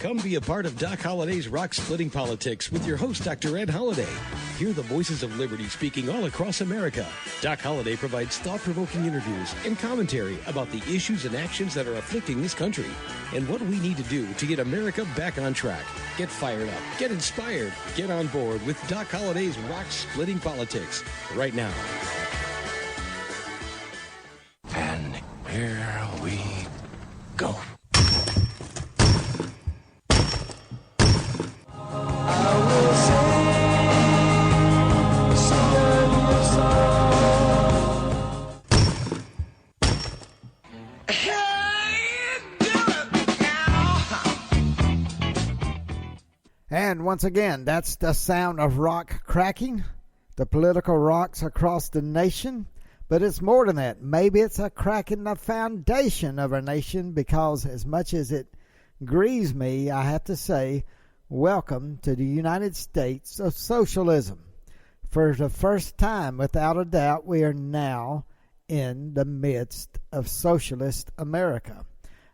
Come be a part of Doc Holliday's Rock Splitting Politics with your host, Dr. Ed Holliday. Hear the voices of liberty speaking all across America. Doc Holliday provides thought-provoking interviews and commentary about the issues and actions that are afflicting this country and what we need to do to get America back on track. Get fired up, get inspired, get on board with Doc Holliday's Rock Splitting Politics right now. And here we go. And once again, that's the sound of rock cracking, the political rocks across the nation. But it's more than that. Maybe it's a crack in the foundation of our nation, because as much as it grieves me, I have to say, welcome to the United States of Socialism. For the first time, without a doubt, we are now in the midst of socialist America.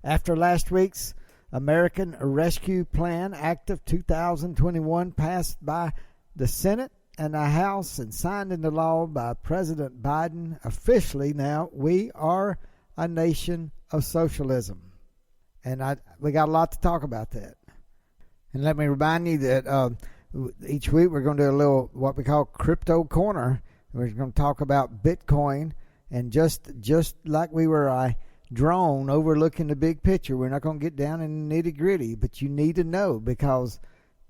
After last week's American Rescue Plan Act of 2021 passed by the Senate and the House and signed into law by President Biden, officially now we are a nation of socialism. And we got a lot to talk about that. And let me remind you that each week we're going to do a little what we call Crypto Corner. We're going to talk about Bitcoin, and just like we were a drone overlooking the big picture, we're not going to get down in the nitty-gritty, but you need to know, because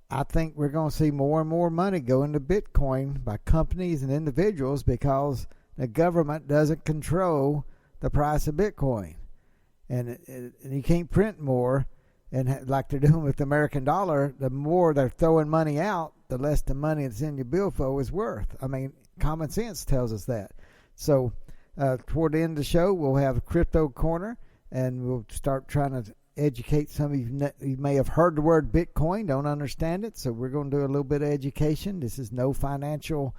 I think we're going to see more and more money go into Bitcoin by companies and individuals, because the government doesn't control the price of Bitcoin. And you can't print more, and like they're doing with the American dollar, the more they're throwing money out, the less the money that's in your billfold is worth. I mean, common sense tells us that. So toward the end of the show, we'll have a Crypto Corner, and we'll start trying to educate some of you. You may have heard the word Bitcoin, don't understand it, so we're going to do a little bit of education. This is no financial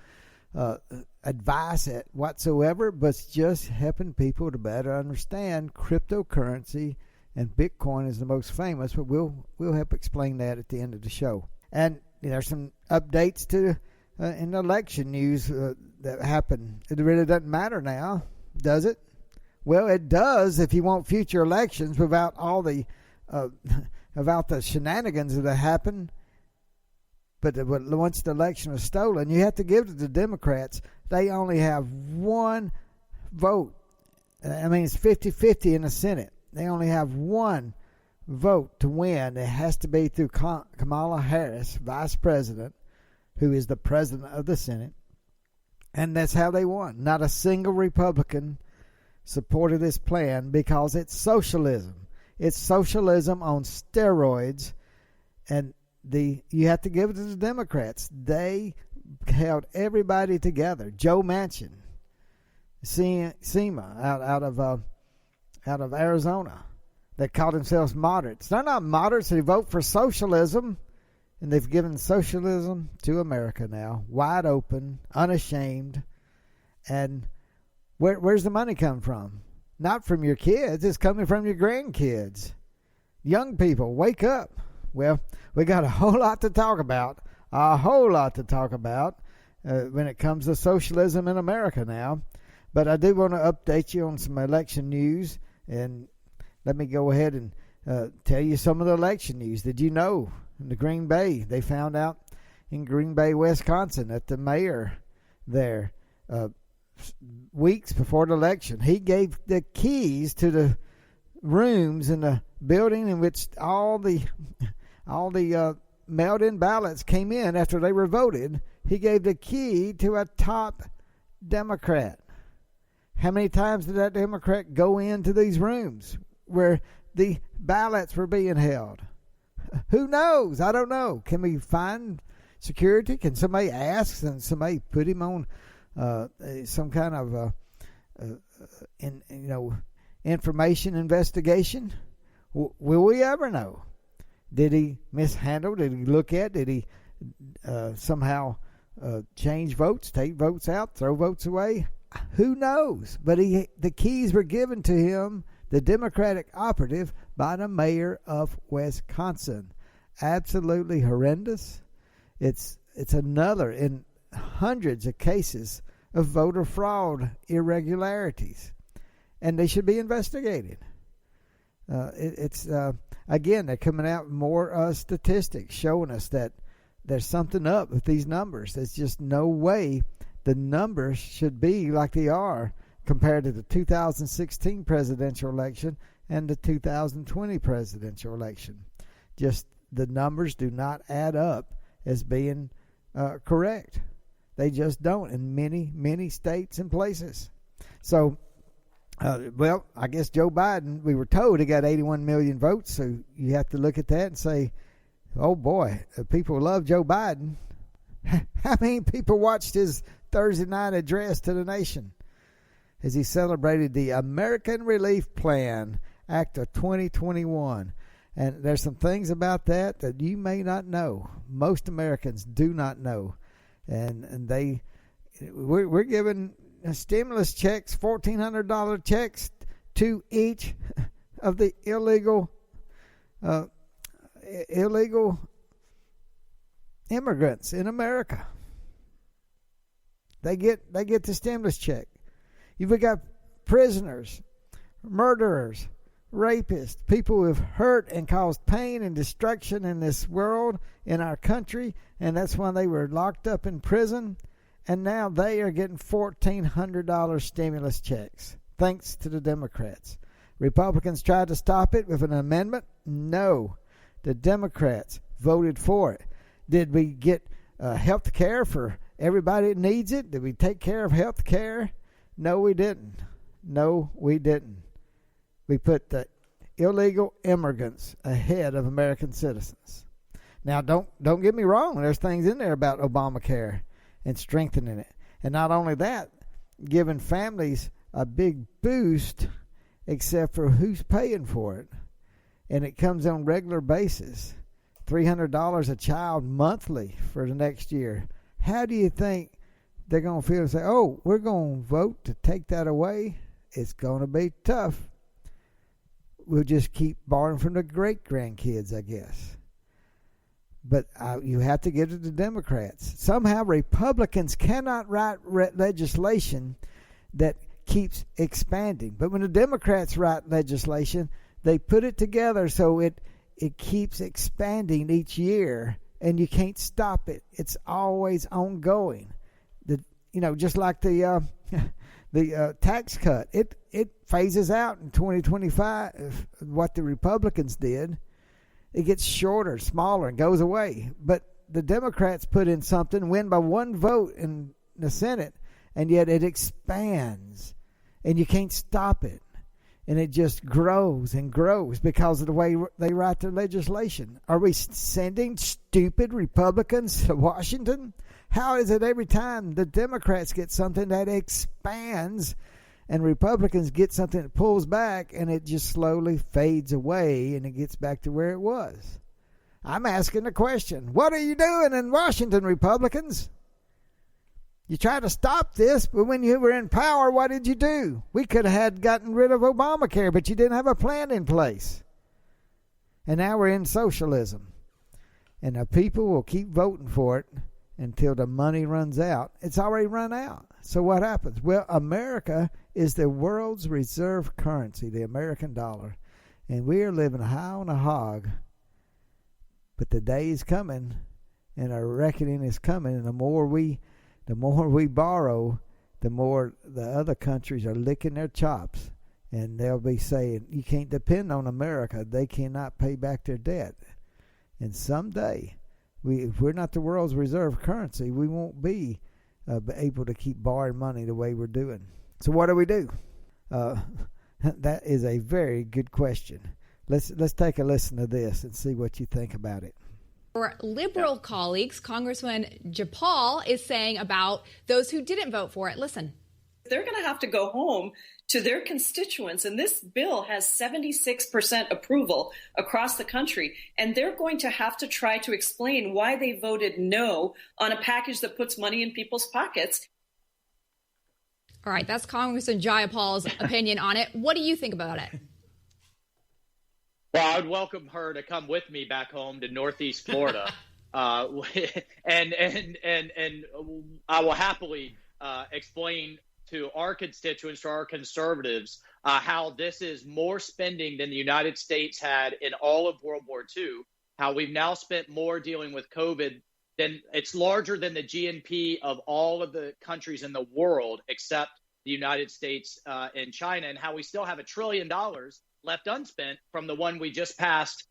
advice whatsoever, but it's just helping people to better understand cryptocurrency, and Bitcoin is the most famous, but we'll help explain that at the end of the show. And there's some updates to in the election news that happened. It really doesn't matter now, does it? Well, it does if you want future elections without all the about the shenanigans that have happened. But once the election was stolen, you have to give it to the Democrats. They only have one vote. I mean, it's 50-50 in the Senate. They only have one vote to win. It has to be through Kamala Harris, Vice President, who is the President of the Senate. And that's how they won. Not a single Republican supported this plan, because it's socialism. It's socialism on steroids, and you have to give it to the Democrats. They held everybody together. Joe Manchin, SEMA out of Arizona, that called themselves moderates. They're not moderates. They vote for socialism, and they've given socialism to America now, wide open, unashamed. And where's the money come from? Not from your kids. It's coming from your grandkids. Young people, wake up. Well, we got a whole lot to talk about. When it comes to socialism in America now. But I do want to update you on some election news. And let me go ahead and tell you some of the election news. Did you know in the Green Bay, they found out in Green Bay, Wisconsin, that the mayor there, weeks before the election, he gave the keys to the rooms in the building in which all the mailed-in ballots came in after they were voted. He gave the key to a top Democrat. How many times did that Democrat go into these rooms where the ballots were being held? Who knows? I don't know. Can we find security? Can somebody ask and somebody put him on some kind of information investigation? Will we ever know? Did he mishandle? Did he look at? Did he somehow change votes, take votes out, throw votes away? Who knows? But the keys were given to him, the Democratic operative, by the mayor of Wisconsin. absolutely horrendous. It's another in hundreds of cases of voter fraud irregularities, and they should be investigated. Again, they're coming out with more statistics showing us that there's something up with these numbers. There's just no way the numbers should be like they are compared to the 2016 presidential election and the 2020 presidential election. Just the numbers do not add up as being correct. They just don't in many, many states and places. So, I guess Joe Biden, we were told he got 81 million votes, so you have to look at that and say, oh boy, people love Joe Biden. How many people watched his Thursday night address to the nation as he celebrated the American Relief Plan Act of 2021? And there's some things about that you may not know. Most Americans do not know. And we're giving stimulus checks, $1,400 checks to each of the illegal immigrants in America. They get the stimulus check. You've got prisoners, murderers, rapists, people who have hurt and caused pain and destruction in this world, in our country, and that's why they were locked up in prison. And now they are getting $1,400 stimulus checks, thanks to the Democrats. Republicans tried to stop it with an amendment. No, the Democrats voted for it. Did we get health care for everybody that needs it? Did we take care of health care? No, we didn't. No, we didn't. We put the illegal immigrants ahead of American citizens. Now, don't get me wrong. There's things in there about Obamacare and strengthening it. And not only that, giving families a big boost, except for who's paying for it. And it comes on a regular basis. $300 a child monthly for the next year. How do you think they're going to feel and say, oh, we're going to vote to take that away? It's going to be tough. We'll just keep borrowing from the great-grandkids, I guess. But you have to give it to the Democrats. Somehow Republicans cannot write legislation that keeps expanding. But when the Democrats write legislation, they put it together so it keeps expanding each year, and you can't stop it. It's always ongoing. Just like the tax cut. It phases out in 2025. What the Republicans did. It gets shorter, smaller, and goes away. But the Democrats put in something, win by one vote in the Senate, and yet it expands, and you can't stop it. And it just grows and grows because of the way they write their legislation. Are we sending stupid Republicans to Washington? How is it every time the Democrats get something that expands and Republicans get something that pulls back, and it just slowly fades away and it gets back to where it was? I'm asking the question, what are you doing in Washington, Republicans? You tried to stop this, but when you were in power, what did you do? We could have gotten rid of Obamacare, but you didn't have a plan in place. And now we're in socialism. And the people will keep voting for it until the money runs out. It's already run out. So what happens? Well, America is the world's reserve currency, the American dollar. And we are living high on a hog. But the day is coming, and a reckoning is coming, and the more we borrow, the more the other countries are licking their chops. And they'll be saying, you can't depend on America. They cannot pay back their debt. And someday, if we're not the world's reserve currency, we won't be able to keep borrowing money the way we're doing. So what do we do? That is a very good question. Let's take a listen to this and see what you think about it. For liberal colleagues, Congressman Jayapal is saying about those who didn't vote for it. Listen. They're going to have to go home to their constituents, and this bill has 76% approval across the country, and they're going to have to try to explain why they voted no on a package that puts money in people's pockets. All right, that's Congressman Jayapal's opinion on it. What do you think about it? Well, I would welcome her to come with me back home to Northeast Florida, and I will happily explain to our constituents, to our conservatives, how this is more spending than the United States had in all of World War II. How we've now spent more dealing with COVID than it's larger than the GNP of all of the countries in the world except the United States and China, and how we still have $1 trillion left unspent from the one we just passed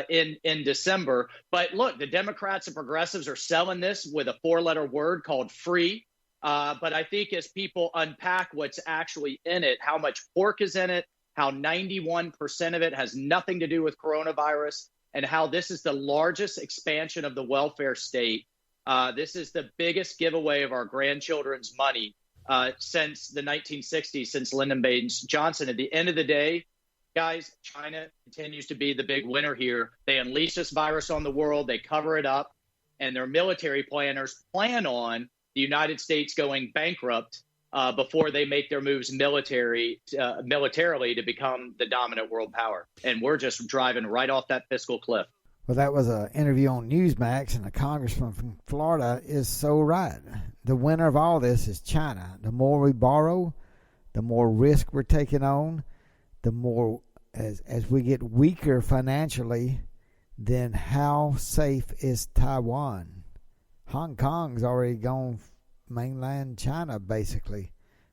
in December. But look, the Democrats and progressives are selling this with a 4-letter word called free. But I think as people unpack what's actually in it, how much pork is in it, how 91% of it has nothing to do with coronavirus, and how this is the largest expansion of the welfare state. This is the biggest giveaway of our grandchildren's money since the 1960s, since Lyndon Baines Johnson. At the end of the day, guys, China continues to be the big winner here. They unleash this virus on the world. They cover it up. And their military planners plan on the United States going bankrupt before they make their moves militarily to become the dominant world power. And we're just driving right off that fiscal cliff. Well, that was an interview on Newsmax, and the congressman from Florida is so right. The winner of all this is China. The more we borrow, the more risk we're taking on, the more as we get weaker financially, then how safe is Taiwan? Hong Kong's already gone mainland China, basically.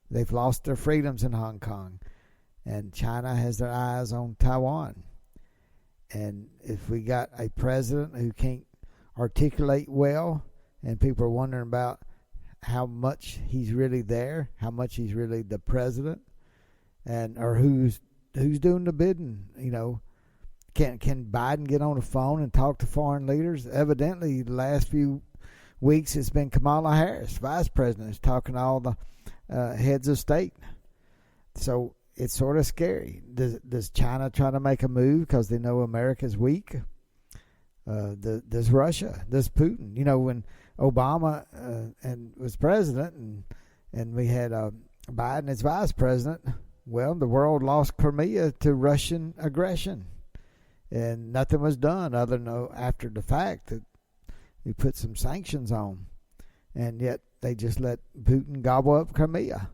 They've lost their freedoms in Hong Kong, and China has their eyes on Taiwan. And if we got a president who can't articulate well, and people are wondering about how much he's really there, how much he's really the president, and or who's doing the bidding, can Biden get on the phone and talk to foreign leaders? Evidently, the last few weeks it's been Kamala Harris, vice president, is talking to all the heads of state. So it's sort of scary. Does China try to make a move because they know America's weak? Does Russia? Does Putin? When Obama was president and we had Biden as vice president, well, the world lost Crimea to Russian aggression. And nothing was done other than after the fact that we put some sanctions on. And yet they just let Putin gobble up Crimea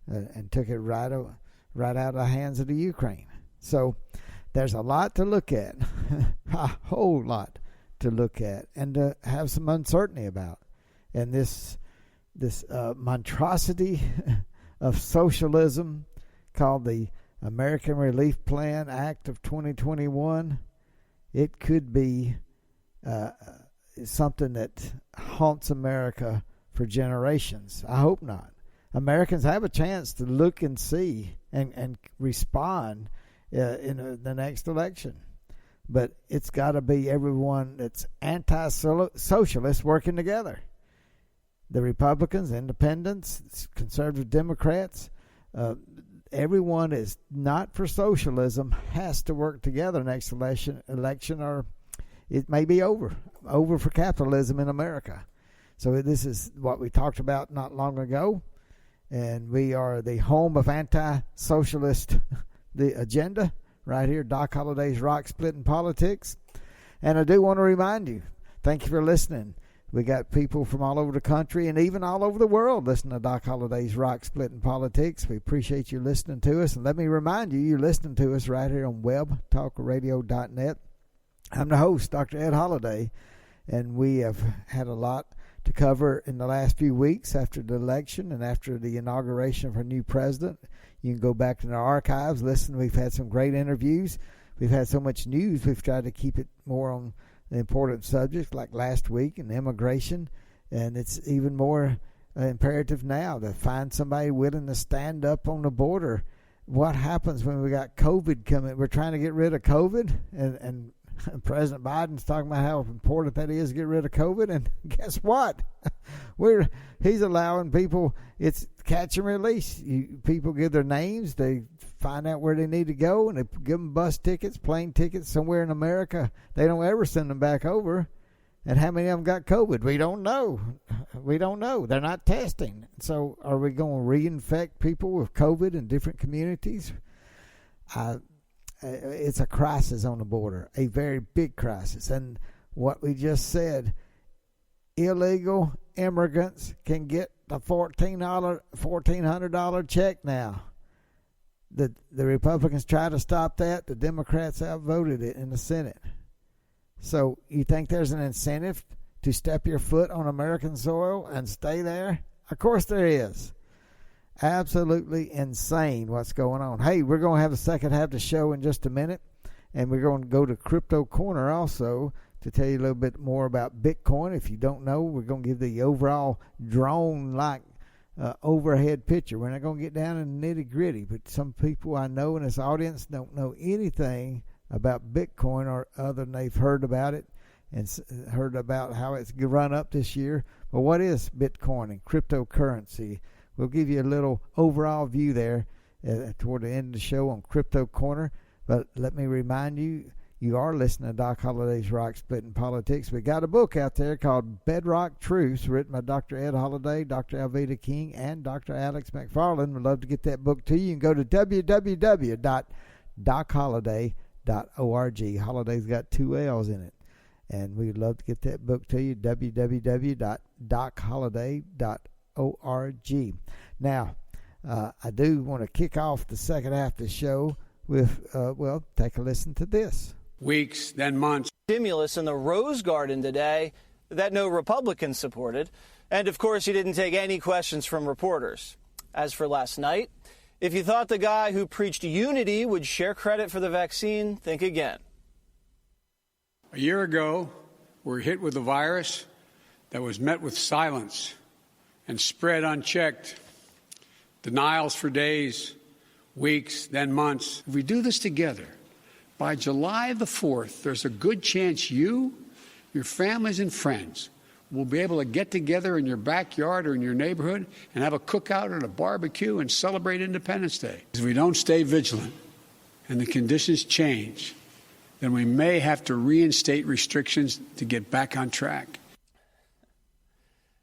and took it right out of the hands of the Ukraine. So there's a lot to look at, a whole lot to look at and to have some uncertainty about. And this monstrosity of socialism called the American Relief Plan Act of 2021, it could be something that haunts America for generations. I hope not. Americans have a chance to look and see and respond in the next election. But it's got to be everyone that's anti-socialist working together. The Republicans, Independents, Conservative Democrats, everyone is not for socialism has to work together next election or it may be over for capitalism in America. So this is what we talked about not long ago, and we are the home of anti-socialist the agenda right here, Doc Holliday's Rock Splitting Politics. And I do want to remind you, thank you for listening. We got people from all over the country and even all over the world listening to Doc Holliday's Rock Splitting Politics. We appreciate you listening to us. And let me remind you, you're listening to us right here on webtalkradio.net. I'm the host, Dr. Ed Holliday, and we have had a lot to cover in the last few weeks after the election and after the inauguration of our new president. You can go back in our archives, listen. We've had some great interviews. We've had so much news, we've tried to keep it more on the important subjects like last week and immigration. And it's even more imperative now to find somebody willing to stand up on the border. What happens when we got COVID coming? We're trying to get rid of COVID, and President Biden's talking about how important that is to get rid of COVID, and guess what? He's allowing people, it's catch and release. People give their names, they find out where they need to go, and they give them bus tickets, plane tickets somewhere in America. They don't ever send them back over. And how many of them got COVID? We don't know. They're not testing. So are we going to reinfect people with COVID in different communities? it's a crisis on the border, a very big crisis. And what we just said, illegal immigrants can get the $1,400 check now. The Republicans try to stop that. The Democrats outvoted it in the Senate. So you think there's an incentive to step your foot on American soil and stay there? Of course there is. Absolutely insane what's going on. Hey, we're going to have the second half of the show in just a minute, and we're going to go to Crypto Corner also to tell you a little bit more about Bitcoin. If you don't know, we're going to give the overall drone-like overhead picture. We're not going to get down in the nitty-gritty, but some people I know in this audience don't know anything about Bitcoin or other than they've heard about it and heard about how it's run up this year. But what is Bitcoin and cryptocurrency? We'll give you a little overall view there toward the end of the show on Crypto Corner. But let me remind you, you are listening to Doc Holliday's Rock Splitting Politics. We got a book out there called Bedrock Truths, written by Dr. Ed Holliday, Dr. Alveda King, and Dr. Alex McFarland. We'd love to get that book to you. You can go to www.docholiday.org. Holiday's got 2 L's in it. And we'd love to get that book to you, www.docholiday.org. Now, I do want to kick off the second half of the show with, take a listen to this. Weeks, then months. Stimulus in the Rose Garden today that no Republicans supported. And, of course, he didn't take any questions from reporters. As for last night, if you thought the guy who preached unity would share credit for the vaccine, think again. A year ago, we were hit with a virus that was met with silence and spread unchecked. Denials for days, weeks, then months. If we do this together, by July the 4th, there's a good chance you, your families and friends will be able to get together in your backyard or in your neighborhood and have a cookout or a barbecue and celebrate Independence Day. If we don't stay vigilant and the conditions change, then we may have to reinstate restrictions to get back on track.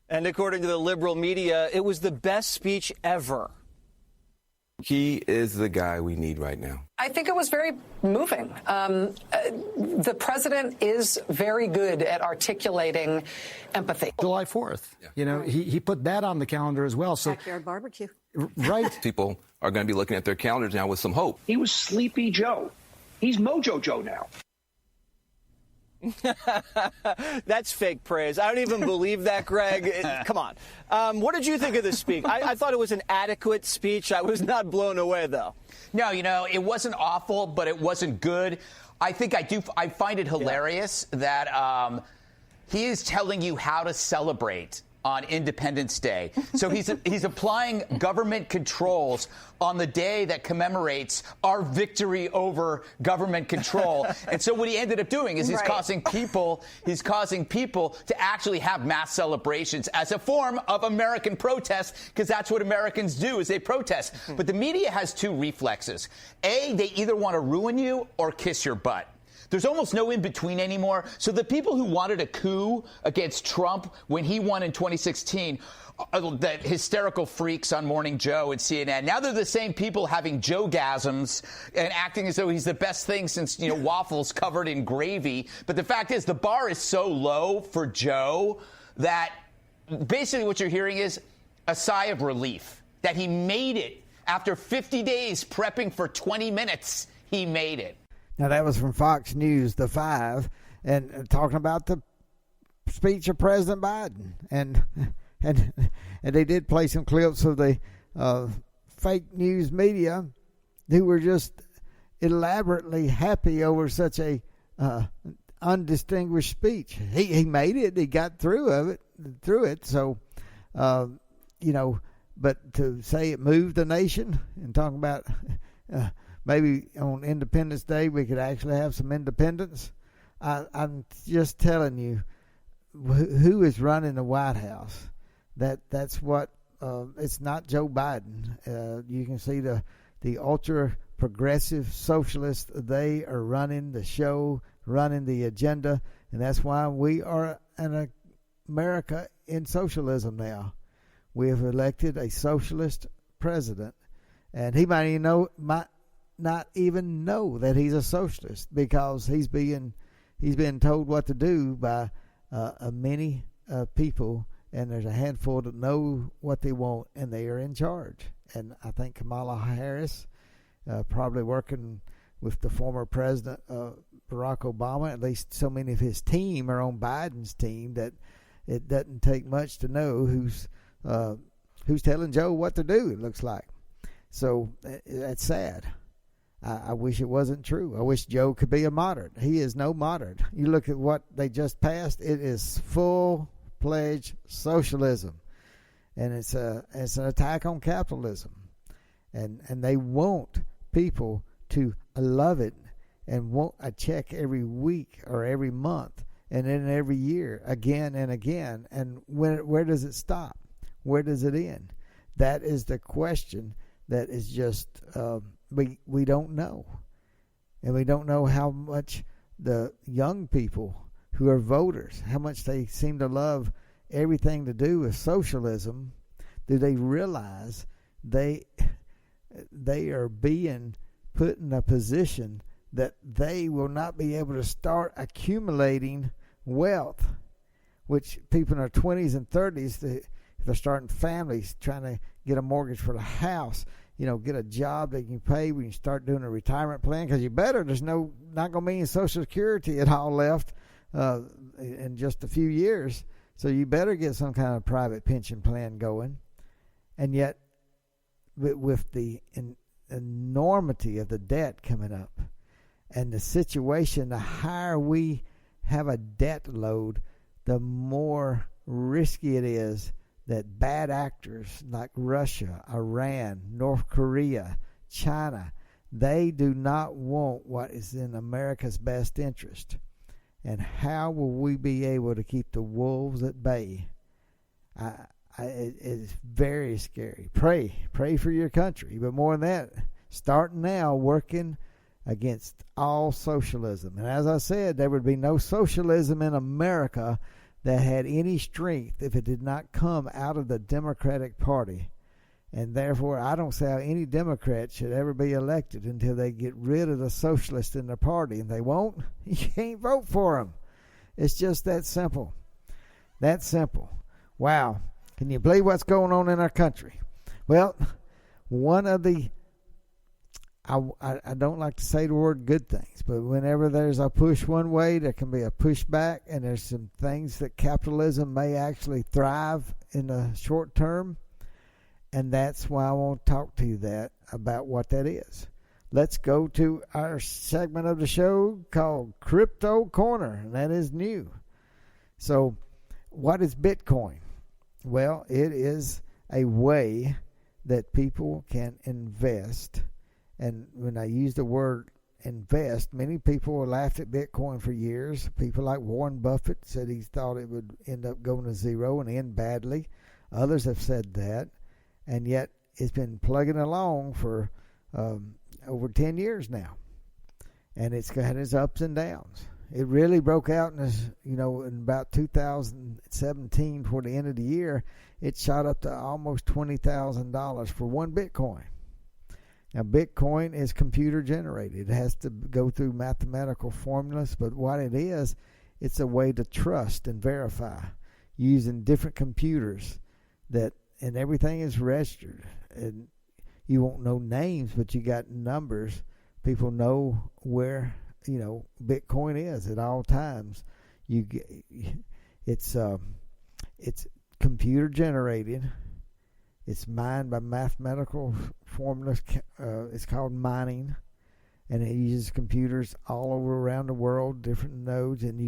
And according to the liberal media, it was the best speech ever. He is the guy we need right now. I think it was very moving. The president is very good at articulating empathy. July 4th. Yeah. You know, he put that on the calendar as well. So backyard barbecue. Right. People are going to be looking at their calendars now with some hope. He was Sleepy Joe. He's Mojo Joe now. That's fake praise. I don't even believe that, Greg. Come on. What did you think of this speech? I thought it was an adequate speech. I was not blown away, though. No, you know, it wasn't awful, but it wasn't good. I find it hilarious that he is telling you how to celebrate on Independence Day. So he's applying government controls on the day that commemorates our victory over government control. And so what he ended up doing is he's causing people to actually have mass celebrations as a form of American protest, because that's what Americans do, is they protest. But the media has two reflexes. A, they either want to ruin you or kiss your butt. There's almost no in-between anymore. So the people who wanted a coup against Trump when he won in 2016, the hysterical freaks on Morning Joe and CNN, now they're the same people having Joe-gasms and acting as though he's the best thing since, waffles covered in gravy. But the fact is, the bar is so low for Joe that basically what you're hearing is a sigh of relief that he made it. After 50 days prepping for 20 minutes, he made it. Now, that was from Fox News, The Five, and talking about the speech of President Biden. And they did play some clips of the fake news media who were just elaborately happy over such a undistinguished speech. He made it. He got through it. So, but to say it moved the nation and talking about... maybe on Independence Day we could actually have some independence. I'm just telling you, who is running the White House? That's what. It's not Joe Biden. You can see the ultra progressive socialists. They are running the show, running the agenda, and that's why we are an America in socialism now. We have elected a socialist president, and he might not even know that he's a socialist because he's being told what to do by many people, and there's a handful that know what they want, and they are in charge. And I think Kamala Harris, probably working with the former president Barack Obama, at least so many of his team are on Biden's team that it doesn't take much to know who's telling Joe what to do, it looks like. So that's sad. I wish it wasn't true. I wish Joe could be a moderate. He is no moderate. You look at what they just passed, it is full-fledged socialism. And it's an attack on capitalism. And they want people to love it and want a check every week or every month and then every year again and again. And where does it stop? Where does it end? That is the question that is just we don't know. And we don't know how much the young people who are voters, how much they seem to love everything to do with socialism. Do they realize they are being put in a position that they will not be able to start accumulating wealth, which people in their 20s and 30s, if they're starting families, trying to get a mortgage for the house, get a job that you can pay when you start doing a retirement plan, because you better. There's not going to be any Social Security at all left in just a few years, so you better get some kind of private pension plan going. And yet, with the enormity of the debt coming up and the situation, the higher we have a debt load, the more risky it is that bad actors like Russia, Iran, North Korea, China, they do not want what is in America's best interest. And how will we be able to keep the wolves at bay? It is very scary. Pray for your country. But more than that, start now working against all socialism. And as I said, there would be no socialism in America that had any strength if it did not come out of the Democratic Party. And therefore, I don't see how any Democrat should ever be elected until they get rid of the socialists in their party. And they won't. You can't vote for them. It's just that simple. That simple. Wow. Can you believe what's going on in our country? Well, one of the, I don't like to say the word good things, but whenever there's a push one way, there can be a push back, and there's some things that capitalism may actually thrive in the short term, and that's why I want to talk to you about what that is. Let's go to our segment of the show called Crypto Corner, and that is new. So, what is Bitcoin? Well, it is a way that people can invest. And when I use the word invest, many people laughed at Bitcoin for years. People like Warren Buffett said he thought it would end up going to zero and end badly. Others have said that. And yet it's been plugging along for over 10 years now. And it's had its ups and downs. It really broke out in about 2017, toward the end of the year. It shot up to almost $20,000 for one Bitcoin. Now, Bitcoin is computer generated. It has to go through mathematical formulas, but what it is, it's a way to trust and verify using different computers and everything is registered. And you won't know names, but you got numbers. People know where Bitcoin is at all times. It's computer generated. It's mined by mathematical formulas. It's called mining, and it uses computers all over around the world, different nodes. And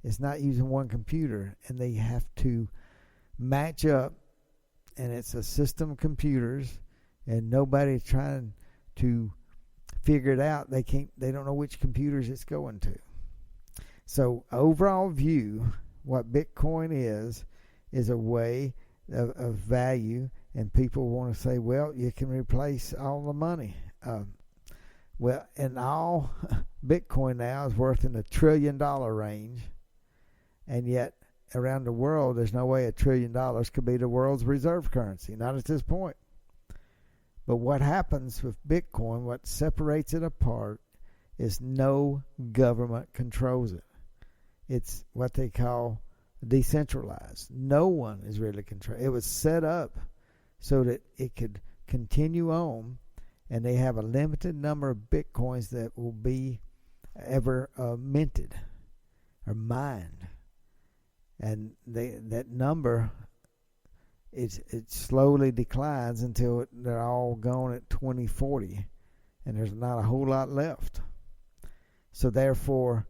it's not using one computer, and they have to match up. And it's a system of computers, and nobody's trying to figure it out. They don't know which computers it's going to. So overall view, what Bitcoin is a way of value, and people want to say, well, you can replace all the money. And all Bitcoin now is worth in the $1 trillion range, and yet around the world, there's no way $1 trillion could be the world's reserve currency, not at this point. But what happens with Bitcoin, what separates it apart, is no government controls it. It's what they call decentralized. No one is really controlling. It was set up so that it could continue on, and they have a limited number of Bitcoins that will be ever minted or mined. And that number, it slowly declines until they're all gone at 2040, and there's not a whole lot left. So therefore,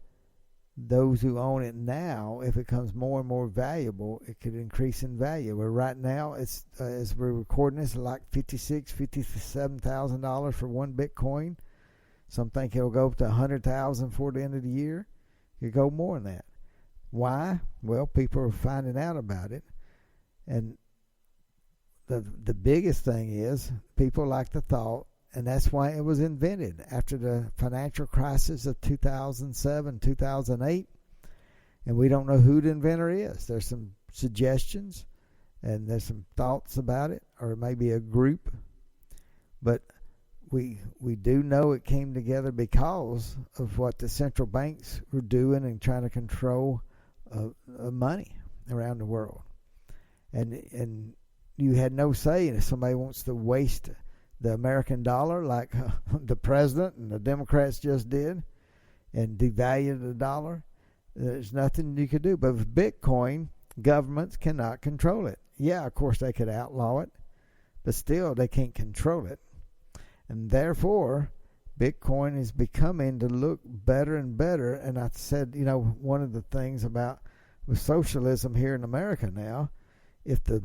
those who own it now, if it becomes more and more valuable, it could increase in value. Where right now, it's as we're recording this, like $57,000 for one Bitcoin. Some think it'll go up to $100,000 before the end of the year. It could go more than that. Why? Well, people are finding out about it, and the biggest thing is people like the thought. And that's why it was invented after the financial crisis of 2007, 2008. And we don't know who the inventor is. There's some suggestions and there's some thoughts about it, or maybe a group. But we do know it came together because of what the central banks were doing and trying to control money around the world. And you had no say if somebody wants to waste the American dollar like the president and the Democrats just did and devalue the dollar. There's nothing you could do. But with Bitcoin, governments cannot control it. Yeah, of course they could outlaw it, but still they can't control it. And therefore, Bitcoin is becoming to look better and better. And I said, one of the things about with socialism here in America now, if the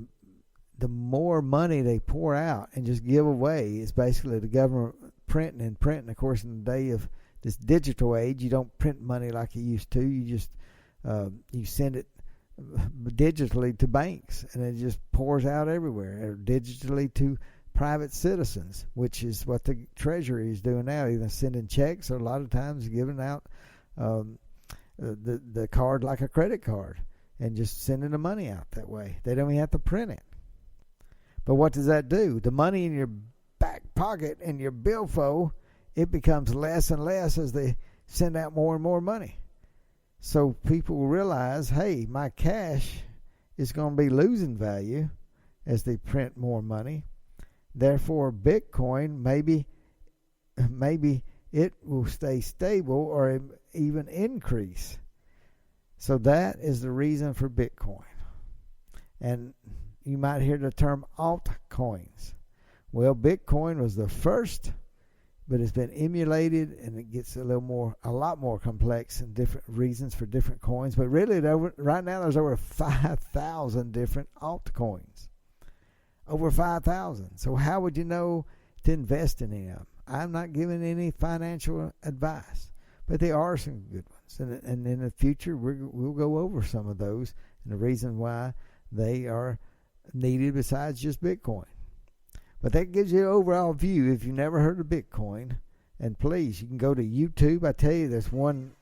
more money they pour out and just give away is basically the government printing and printing. Of course, in the day of this digital age, you don't print money like you used to. You just you send it digitally to banks, and it just pours out everywhere, or digitally to private citizens, which is what the Treasury is doing now, either sending checks or a lot of times giving out the card like a credit card and just sending the money out that way. They don't even have to print it. But what does that do? The money in your back pocket and your billfold, it becomes less and less as they send out more and more money. So people realize, hey, my cash is going to be losing value as they print more money. Therefore, Bitcoin, maybe it will stay stable or even increase. So that is the reason for Bitcoin. And you might hear the term altcoins. Well, Bitcoin was the first, but it's been emulated, and it gets a lot more complex and different reasons for different coins. But really, right now, there's over 5,000 different altcoins. Over 5,000. So how would you know to invest in them? I'm not giving any financial advice, but there are some good ones. And in the future, we'll go over some of those and the reason why they are needed besides just Bitcoin. But that gives you an overall view if you've never heard of Bitcoin. And please, you can go to YouTube. I tell you, there's one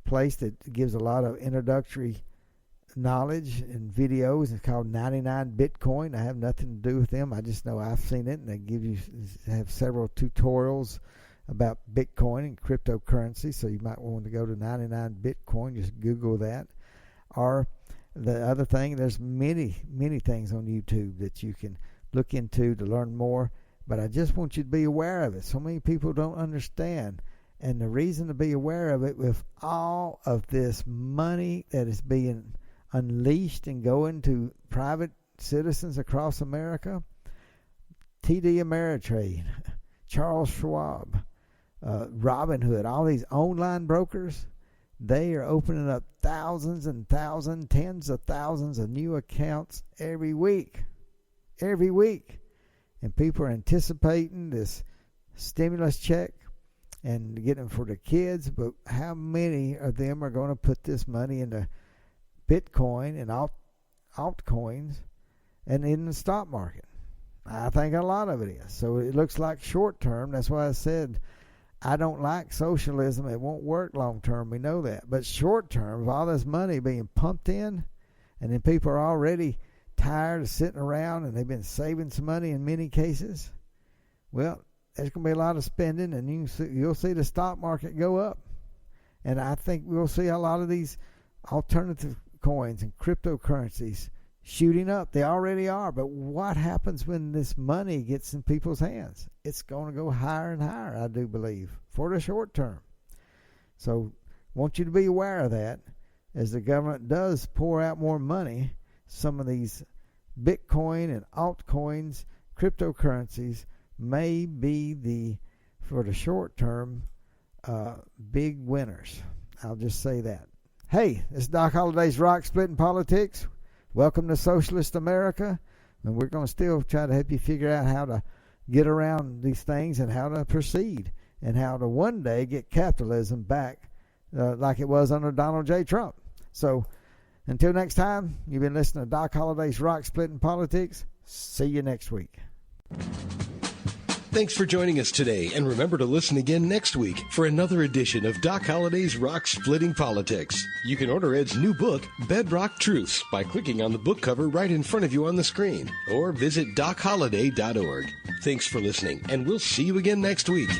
place that gives a lot of introductory knowledge and videos. It's called 99 Bitcoin. I have nothing to do with them. I just know I've seen it, and they have several tutorials about Bitcoin and cryptocurrency. So you might want to go to 99 Bitcoin. Just Google that. Or the other thing, there's many things on YouTube that you can look into to learn more. But I just want you to be aware of it. So many people don't understand. And the reason to be aware of it, with all of this money that is being unleashed and going to private citizens across America, TD Ameritrade, Charles Schwab, Robinhood, all these online brokers, they are opening up thousands and thousands, tens of thousands of new accounts every week. Every week. And people are anticipating this stimulus check and getting them for the kids. But how many of them are going to put this money into Bitcoin and altcoins and in the stock market? I think a lot of it is. So it looks like short term. That's why I said I don't like socialism. It won't work long term. We know that. But short term, with all this money being pumped in, and then people are already tired of sitting around and they've been saving some money in many cases, well, there's going to be a lot of spending, and you'll see the stock market go up. And I think we'll see a lot of these alternative coins and cryptocurrencies shooting up. They already are. But what happens when this money gets in people's hands? It's going to go higher and higher, I do believe, for the short term. So I want you to be aware of that. As the government does pour out more money, some of these Bitcoin and altcoins, cryptocurrencies, may be for the short term, big winners. I'll just say that. Hey, it's Doc Holliday's Rock Splitting Politics. Welcome to Socialist America. And we're going to still try to help you figure out how to get around these things and how to proceed and how to one day get capitalism back like it was under Donald J. Trump. So until next time, you've been listening to Doc Holliday's Rock Splitting Politics. See you next week. Thanks for joining us today, and remember to listen again next week for another edition of Doc Holliday's Rock Splitting Politics. You can order Ed's new book, Bedrock Truths, by clicking on the book cover right in front of you on the screen, or visit DocHolliday.org. Thanks for listening, and we'll see you again next week.